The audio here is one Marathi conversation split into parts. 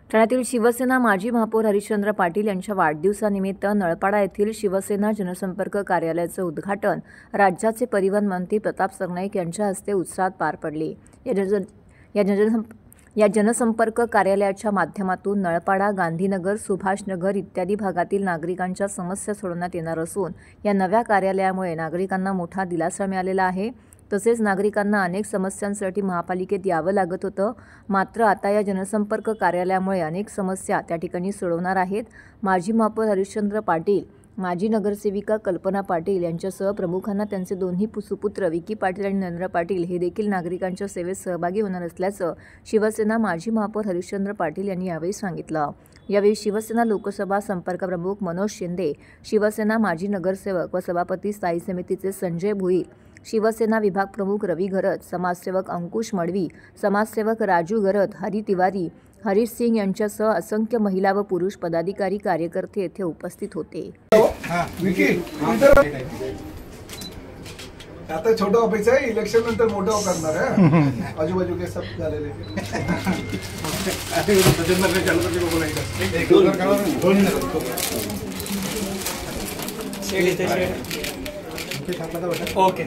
ठाण्यातील शिवसेना माजी महापौर हरिश्चंद्र पाटील यांच्या वाढदिवसानिमित्त नळपाडा येथील शिवसेना जनसंपर्क कार्यालयाचे उद्घाटन राज्याचे परिवहन मंत्री प्रताप सरनाईक यांच्या हस्ते उत्साहात पार पडले। या जनसंपर्क कार्यालयाच्या माध्यमातून नळपाडा, गांधीनगर, सुभाषनगर इत्यादी भागातील नागरिकांच्या समस्या सोडवण्यात येणार असून या नव्या कार्यालयामुळे नागरिकांना मोठा दिलासा मिळालेला आहे। तसेच नागरिकांना अनेक समस्यांसाठी महापालिकेत यावं लागत होतं, मात्र आता या जनसंपर्क कार्यालयामुळे अनेक समस्या त्या ठिकाणी सोडवणार आहेत। माजी महापौर हरिश्चंद्र पाटील, माजी नगरसेविका कल्पना पाटील यांच्यासह प्रमुखांना त्यांचे दोन्ही सुपुत्र विकी पाटील आणि नरेंद्र पाटील हे देखील नागरिकांच्या सेवेत सहभागी होणार असल्याचं शिवसेना माजी महापौर हरिश्चंद्र पाटील यांनी यावेळी सांगितलं। यावेळी शिवसेना लोकसभा संपर्क प्रमुख मनोज शिंदे, शिवसेना माजी नगरसेवक व सभापती स्थायी समितीचे संजय भुईर, शिवसेना विभाग प्रमुख रवी घरत, समाजसेवक अंकुश मडवी, समाजसेवक राजू घरत, हरी तिवारी, हरीश सिंग यांच्यासह असंख्य महिला व पुरुष पदाधिकारी कार्यकर्ते येथे उपस्थित होते। आता छोटा ऑफिस आहे, इलेक्शन नंतर मोठा करणार आहे। आजूबाजू के सब झालेले ओके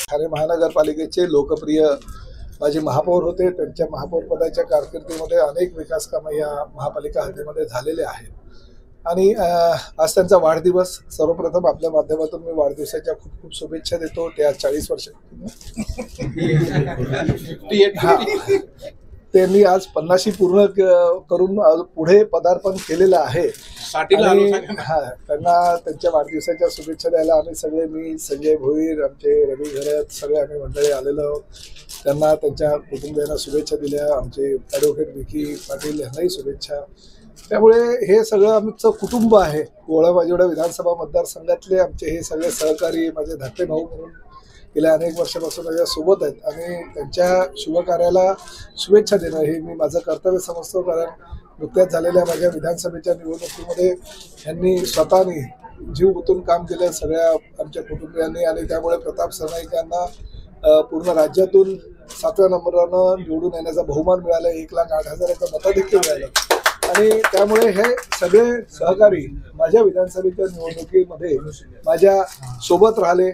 ठाणे महानगरपालिकेचे लोकप्रिय माजी महापौर होते। त्यांच्या महापौर पदाच्या कारकिर्दीमध्ये अनेक विकास कामे या महापालिका हद्दीमध्ये झालेले आहेत आणि आज त्यांचा वाढदिवस। सर्वप्रथम आपल्या माध्यमातून मी वाढदिवसाच्या खूप खूप शुभेच्छा देतो। ते आज 40 वर्ष त्यांनी आज 50 पूर्ण करून पुढे पदार्पण केलेलं आहे। त्यांना त्यांच्या वाढदिवसाच्या शुभेच्छा द्यायला आम्ही सगळे, मी संजय भोईर, आमचे रवी घरत, सगळे आम्ही मंडळी आलेलो। त्यांना त्यांच्या कुटुंबियांना शुभेच्छा दिल्या, आमचे ॲडव्होकेट विकी पाटील यांनाही शुभेच्छा। त्यामुळे हे सगळं आमचं कुटुंब आहे। गोळाबाजोडा विधानसभा मतदारसंघातले आमचे हे सगळे सहकारी, माझे धाकटे भाऊ म्हणून गेल्या अनेक वर्षापासून माझ्या सोबत आहेत आणि त्यांच्या शुभ कार्याला शुभेच्छा देणं हे मी माझं कर्तव्य समजतो। कारण नुकत्याच झालेल्या माझ्या विधानसभेच्या निवडणुकीमध्ये यांनी स्वतःनी जीव गुंतून काम केलं सगळ्या आमच्या कुटुंबियांनी आणि त्यामुळे प्रताप सरनाईक यांना पूर्ण राज्यातून 7व्या नंबरानं निवडून येण्याचा बहुमान मिळाला। 1,08,000 मताधिक्य मिळालं आणि त्यामुळे हे सगळे सहकारी माझ्या विधानसभेच्या निवडणुकीमध्ये माझ्या सोबत राहिले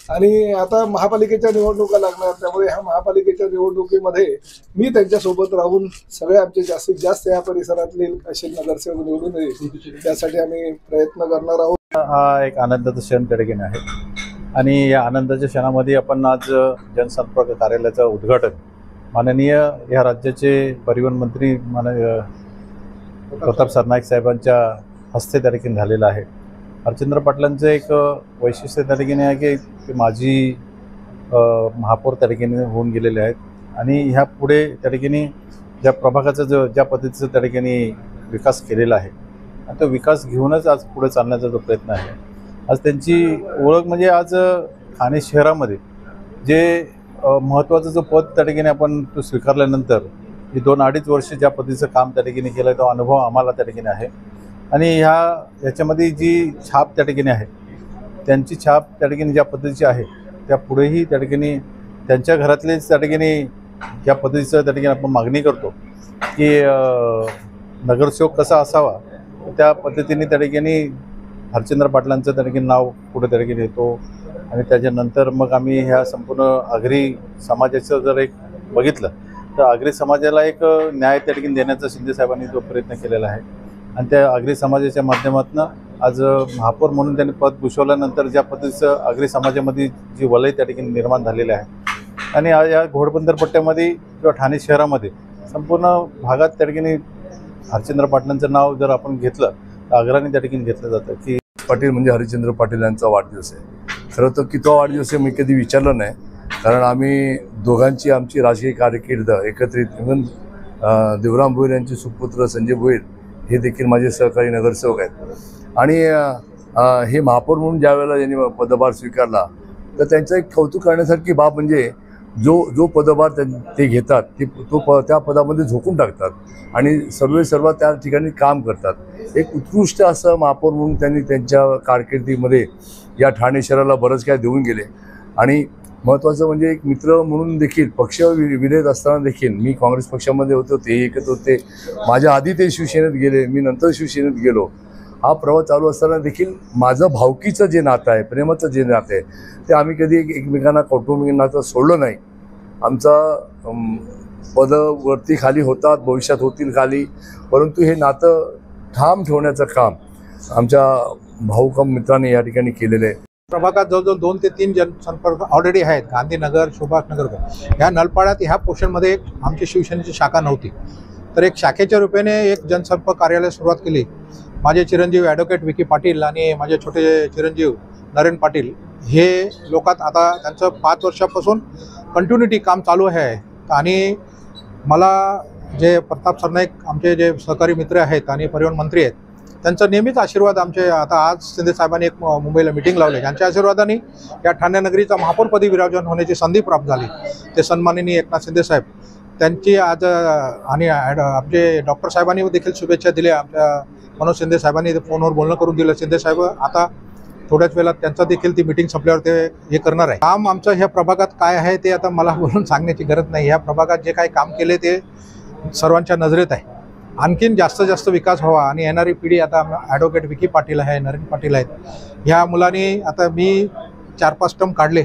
आणि आता महापालिकेच्या निवडणुका लागणार। त्यामुळे ह्या महापालिकेच्या निवडणुकीमध्ये मी त्यांच्यासोबत राहून सगळे आमचे जास्तीत जास्त या परिसरातले असे नगरसेवक निवडून येईल त्यासाठी आम्ही प्रयत्न करणार आहोत। हा एक आनंदाचा क्षण त्या ठिकाणी आहे आणि या आनंदाच्या क्षणामध्ये आपण आज जनसंपर्क कार्यालयाचं उद्घाटन माननीय या राज्याचे परिवहन मंत्री माननीय प्रताप सरनाईक साहेबांच्या हस्ते त्या ठिकाणी झालेलं आहे। हरिश्चंद्र पाटलांचं एक वैशिष्ट्य त्या ठिकाणी आहे की माजी महापौर त्या ठिकाणी होऊन गेलेले आहेत आणि ह्या पुढे त्या ठिकाणी ज्या प्रभागाचा ज्या पद्धतीचं त्या ठिकाणी विकास केलेला आहे आणि तो विकास घेऊनच आज पुढे चालण्याचा जो प्रयत्न आहे। आज त्यांची ओळख म्हणजे आज ठाणे शहरामध्ये जे महत्त्वाचं जो पद त्या ठिकाणी आपण तो स्वीकारल्यानंतर ही 2-2.5 वर्ष ज्या पद्धतीचं काम त्या ठिकाणी केलं तो अनुभव आम्हाला त्या ठिकाणी आहे आणि याच्यामध्ये जी छाप त्या ठिकाणी आहे त्यांची छाप त्या ठिकाणी ज्या पद्धतीची आहे त्या पुढेही त्या ठिकाणी त्यांच्या घरातलेच त्या ठिकाणी ज्या पद्धतीचं त्या ठिकाणी आपण मागणी करतो की नगरसेवक कसा असावा त्या पद्धतीने त्या ठिकाणी हरिश्चंद्र पाटलांचं त्या ठिकाणी नाव पुढे त्या ठिकाणी येतो आणि त्याच्यानंतर मग आम्ही ह्या संपूर्ण आगरी समाजाचं जर एक बघितलं तर आगरी समाजाला एक न्याय त्या ठिकाणी देण्याचा शिंदे साहेबांनी जो प्रयत्न केलेला आहे आणि त्या आगरी समाजाच्या माध्यमातून आज महापौर म्हणून त्यांनी पद भूषवल्यानंतर ज्या पद्धतीचं आगरी समाजामध्ये जी वलय त्या ठिकाणी निर्माण झालेले आहे आणि या घोडबंदर पट्ट्यामध्ये किंवा ठाणे शहरामध्ये संपूर्ण भागात त्या ठिकाणी हरिश्चंद्र पाटलांचं नाव जर आपण घेतलं तर अग्रणी त्या ठिकाणी घेतलं जातं की पाटील म्हणजे हरिश्चंद्र पाटील यांचा वाढदिवस आहे। खरं तर कितवा वाढदिवस आहे मी कधी विचारलं नाही, कारण आम्ही दोघांची आमची राजकीय कारकीर्द एकत्रित इव्हन देवराम भोईर यांचे सुपुत्र संजय भोईर हे देखील माझे सहकारी नगरसेवक आहेत. आणि हे महापौर म्हणून ज्या वेळेला यांनी पदभार स्वीकारला तर त्यांचं एक कौतुक करण्यासारखी बाब म्हणजे जो पदभार ते घेतात त्या पदामध्ये झोकून टाकतात आणि सर्व त्या ठिकाणी काम करतात. एक उत्कृष्ट असं महापौर म्हणून त्यांनी त्यांच्या कारकिर्दीमध्ये या ठाणे शहराला बरंच काय देऊन गेले. आणि महत्त्वाचं म्हणजे एक मित्र म्हणून देखील पक्ष विरहित असताना देखील मी काँग्रेस पक्षामध्ये होतो, ते एकत होते, माझ्या आधी ते शिवसेनेत गेले, मी नंतर शिवसेनेत गेलो. हा प्रवास चालू असताना देखील माझं भावकीचं जे नातं आहे, प्रेमाचं जे नातं आहे, ते आम्ही कधी एकमेकांना कौटुंबिक नातं सोडलं नाही. आमचा पदवरती खाली होतात, भविष्यात होतील खाली, परंतु हे नातं ठाम ठेवण्याचं काम आमच्या भाऊकम मित्रांनी या ठिकाणी केलेलं आहे. प्रभागात जवळजवळ 2 ते 3 जनसंपर्क ऑलरेडी आहेत. गांधीनगर, सुभाषनगर ह्या नलपाड्यात ह्या पोर्शनमध्ये एक आमची शिवसेनेची शाखा नव्हती, तर एक शाखेच्या रूपाने एक जनसंपर्क कार्यालय सुरुवात केली. माझे चिरंजीव ॲडव्होकेट विकी पाटील आणि माझे छोटे चिरंजीव नरेन पाटील हे लोकात आता त्यांचं 5 वर्षापासून कंटिन्युटी काम चालू आहे. आणि मला जे प्रताप सरनाईक आमचे जे सहकारी मित्र आहेत आणि परिवहन मंत्री आहेत त्यांचा नेहमीच आशीर्वाद आमचे, आता आज शिंदे साहेबांनी एक मुंबईला मिटिंग लावली, त्यांच्या आशीर्वादाने या ठाणे नगरीचा महापौरपदी विराजमान होण्याची संधी प्राप्त झाली. ते सन्माननीय एकनाथ शिंदे साहेब त्यांची आज आणि आमचे डॉक्टर साहेबांनी देखील शुभेच्छा दिल्या. आमच्या मनोज शिंदे साहेबांनी फोनवर बोलणं करून दिलं. शिंदे साहेब आता थोड्याच वेळात त्यांचा देखील ती मिटिंग संपल्यावर ते हे करणार आहे. काम आमचं ह्या प्रभागात काय आहे ते आता मला बोलून सांगण्याची गरज नाही. ह्या प्रभागात जे काही काम केले ते सर्वांच्या नजरेत आहे. आणखीन जास्त विकास व्हावा आणि येणारी पिढी, आता ॲडव्होकेट विकी पाटील आहे, नरेन पाटील आहेत, ह्या मुलांनी, आता मी 4-5 टर्म काढले,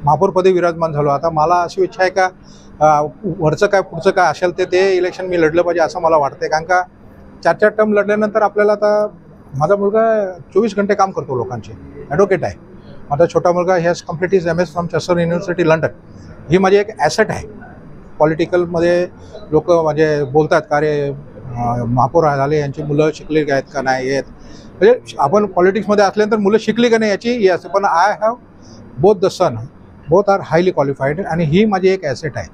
महापौरपदी विराजमान झालो. आता मला अशी इच्छा आहे का वरचं काय पुढचं काय असेल ते इलेक्शन मी लढलं पाहिजे असं मला वाटतं. कारण का 4 टर्म लढल्यानंतर आपल्याला, आता माझा मुलगा 24 घंटे काम करतो, लोकांचे ॲडव्होकेट आहे. माझा छोटा मुलगा has complete his MS from Chester university London. ही माझी एक ॲसेट आहे. पॉलिटिकलमध्ये लोक म्हणजे बोलतात का रे महापौर झाले, यांची मुलं शिकली आहेत का नाही आहेत, म्हणजे आपण पॉलिटिक्समध्ये असल्यानंतर मुलं शिकली का नाही याची हे असते. पण I have both the son, both are highly qualified, आणि ही माझी एक ॲसेट आहे.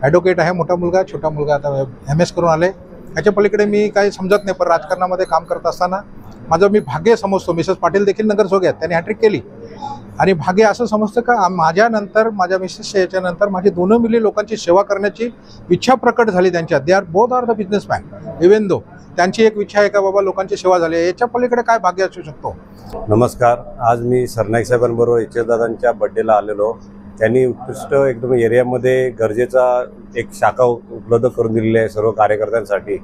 ॲडव्होकेट आहे मोठा मुलगा, छोटा मुलगा आता MS करून आले. याच्या पलीकडे मी काही समजत नाही, पण राजकारणामध्ये काम करत असताना माझं मी भाग्य समजतो. मिसेस पाटील देखील नगरसेवक आहेत, त्यांनी हॅट्रिक केली. आणि भाग्य असं समजतं का माझ्यानंतर, माझ्या मिसेसच्या याच्यानंतर माझी 2 मुली लोकांची सेवा करण्याची इच्छा प्रकट झाली त्यांच्यात. They are both are the businessman, even though त्यांची एक इच्छा आहे का बाबा लोकांची सेवा झाली, याच्या पलीकडे काय भाग्य असू शकतो. नमस्कार. आज मी सरनाईक साहेबांबरोबर दादांच्या बड्डेला आलेलो. त्यांनी उत्कृष्ट एकदम एरियामध्ये गरजेचा एक शाखा उपलब्ध करून दिलेली आहे सर्व कार्यकर्त्यांसाठी.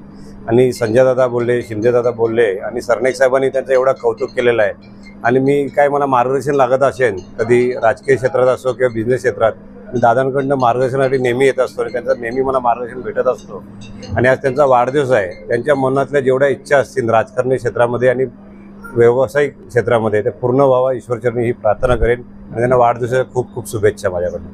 आणि संजयदादा बोलले, शिंदेदादा बोलले आणि सरनाईक साहेबांनी त्यांचं एवढं कौतुक केलेलं आहे. आणि मी काय मला मार्गदर्शन लागत असेल कधी राजकीय क्षेत्रात असो किंवा बिझनेस क्षेत्रात, मी दादांकडनं मार्गदर्शनासाठी नेहमी येत असतो आणि त्यांचं नेहमी मला मार्गदर्शन भेटत असतो. आणि आज त्यांचा वाढदिवस आहे. त्यांच्या मनातल्या जेवढ्या इच्छा असतील राजकारणी क्षेत्रामध्ये आणि व्यावसायिक क्षेत्रामध्ये ते पूर्ण व्हावा ईश्वरचरणी ही प्रार्थना करेन. आणि त्यांना वाढदिवसाच्या खूप शुभेच्छा माझ्याकडून.